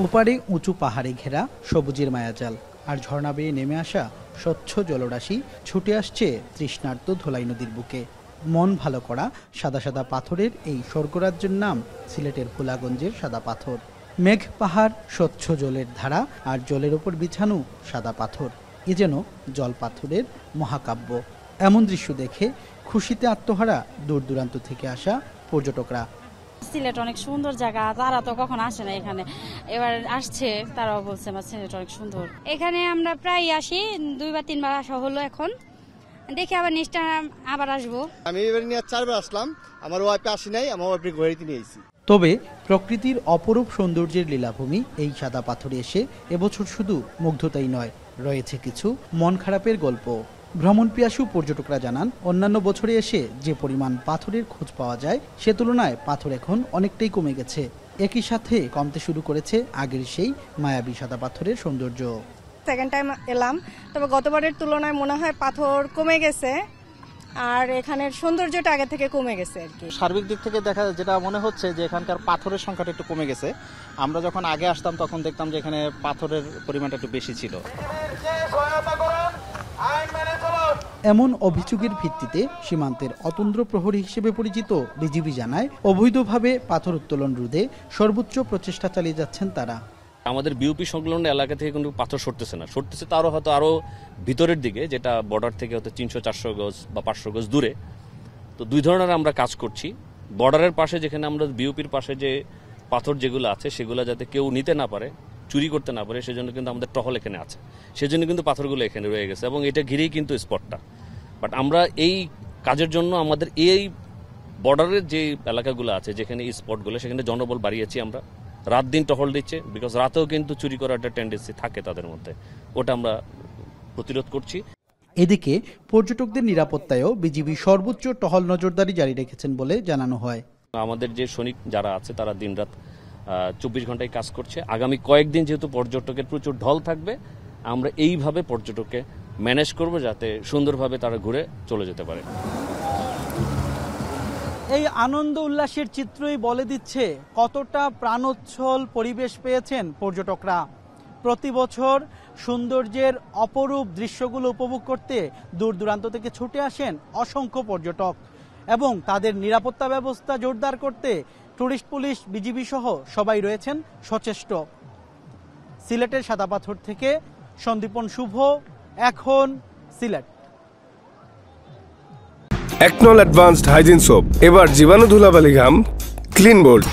ওপারে উঁচু পাহাড়ে ঘেরা সবুজের মায়াজাল আর ঝর্ণা বেয়ে নেমে আসা স্বচ্ছ জলরাশি ছুটে আসছে তৃষ্ণার্ত ধোলাই নদীর বুকে। মন ভালো করা সাদা সাদা পাথরের এই স্বর্গরাজ্যের নাম সিলেটের ভোলাগঞ্জের সাদা পাথর। মেঘ পাহাড়, স্বচ্ছ জলের ধারা আর জলের ওপর বিছানো সাদা পাথর, এ যেন জল পাথরের মহাকাব্য। এমন দৃশ্য দেখে খুশিতে আত্মহারা দূর দূরান্ত থেকে আসা পর্যটকরা। সিলেট অনেক সুন্দর জায়গা, তারা তো কখন আসে না এখানে, এবার আসছে, তারাও বলছে আমার সিলেট অনেক সুন্দর। এখানে আমরা প্রায় আসি, 2 বা 3 বার আসা হলো, এখন দেখি আবার নেক্সট টাইম আবার আসবো। আমি এবার নিয়ে 4 বার আসলাম, আমার ওয়াইফে আসি নাই, আমার ওয়াইফে ঘুরে নিয়ে এসেছি। তবে প্রকৃতির অপরূপ সৌন্দর্যের লীলাভূমি এই সাদা পাথরে এসে এবছর শুধু মুগ্ধতাই নয়, রয়েছে কিছু মন খারাপের গল্প। ভ্রমণ পিয়াসু পর্যটকরা জানান, অন্যান্য বছরে এসে যে পরিমাণ পাথরের খোঁজ পাওয়া যায় সে তুলনায় পাথর এখন অনেকটাই কমে গেছে। একই সাথে কমতে শুরু করেছে আগের সেই মায়াবী সাদা পাথরের সৌন্দর্য। সেকেন্ড টাইম এলাম, তবে গতবারের তুলনায় মনে হয় পাথর কমে গেছে আর এখানের সৌন্দর্যটা আগে থেকে কমে গেছে আর কি। সার্বিক দিক থেকে দেখা যেটা মনে হচ্ছে যে এখানকার পাথরের সংখ্যাটা একটু কমে গেছে। আমরা যখন আগে আসতাম তখন দেখতাম যে এখানে পাথরের পরিমাণটা একটু বেশি ছিল। এমন অভিযোগের ভিত্তিতে সীমান্তের অতন্দ্র প্রহরী হিসেবে পরিচিত বিজিবি জানায়, অবৈধভাবে পাথর উত্তোলন রোধে সর্বোচ্চ প্রচেষ্টা চালিয়ে যাচ্ছেন তারা। আমাদের বিউপি সংলগ্ন এলাকা থেকে কোনো পাথর সরতেছে না, সরতেছে তারও হয়তো আরও ভিতরের দিকে, যেটা বর্ডার থেকে হয়তো 300-400 গজ বা 500 গজ দূরে। তো 2 ধরনের আমরা কাজ করছি। বর্ডারের পাশে যেখানে আমরা বিউপির পাশে যে পাথর যেগুলো আছে সেগুলো যাতে কেউ নিতে না পারে, চুরি করতে না পারে, সেজন্য কিন্তু আমাদের টহল এখানে আছে, সেজন্য কিন্তু পাথরগুলো এখানে রয়ে গেছে এবং এটা ঘিরেই কিন্তু স্পটটা। বাট আমরা এই কাজের জন্য আমাদের এই বর্ডারের যে এলাকাগুলো আছে যেখানে এই স্পটগুলো, সেখানে জনবল বাড়িয়েছি আমরা, রাত দিন টহল দিচ্ছে, বিকজ রাতেও কিন্তু চুরি করার একটা টেন্ডেন্সি থাকে তাদের মধ্যে, ওটা আমরা প্রতিরোধ করছি। এদিকে পর্যটকদের নিরাপত্তায়ও বিজিবি সর্বোচ্চ টহল নজরদারি জারি রেখেছেন বলে জানানো হয়। আমাদের যে সৈনিক যারা আছে তারা দিনরাত 24 ঘন্টায় কাজ করছে। আগামী কয়েকদিন যেহেতু পর্যটকের প্রচুর ঢল থাকবে, আমরা এইভাবে পর্যটককে ম্যানেজ করব যাতে সুন্দরভাবে তারা ঘুরে চলে যেতে পারে। এই আনন্দ উল্লাসের চিত্রই বলে দিচ্ছে কতটা প্রাণোচ্ছল পরিবেশ পেয়েছেন পর্যটকরা। প্রতি বছর সৌন্দর্যের অপরূপ দৃশ্যগুলো উপভোগ করতে দূর দূরান্ত থেকে ছুটে আসেন অসংখ্য পর্যটক এবং তাদের নিরাপত্তা ব্যবস্থা জোরদার করতে টুরিস্ট পুলিশ, বিজিবি সহ সবাই রয়েছেন সচেষ্ট। সিলেটের সাদা পাথর থেকে সন্দীপন শুভ, এখন সিলেট। একনল অ্যাডভান্সড হাইজিন সোপ, এবার জীবাণু ধুলাবালি ঘাম ক্লিন বোল্ড।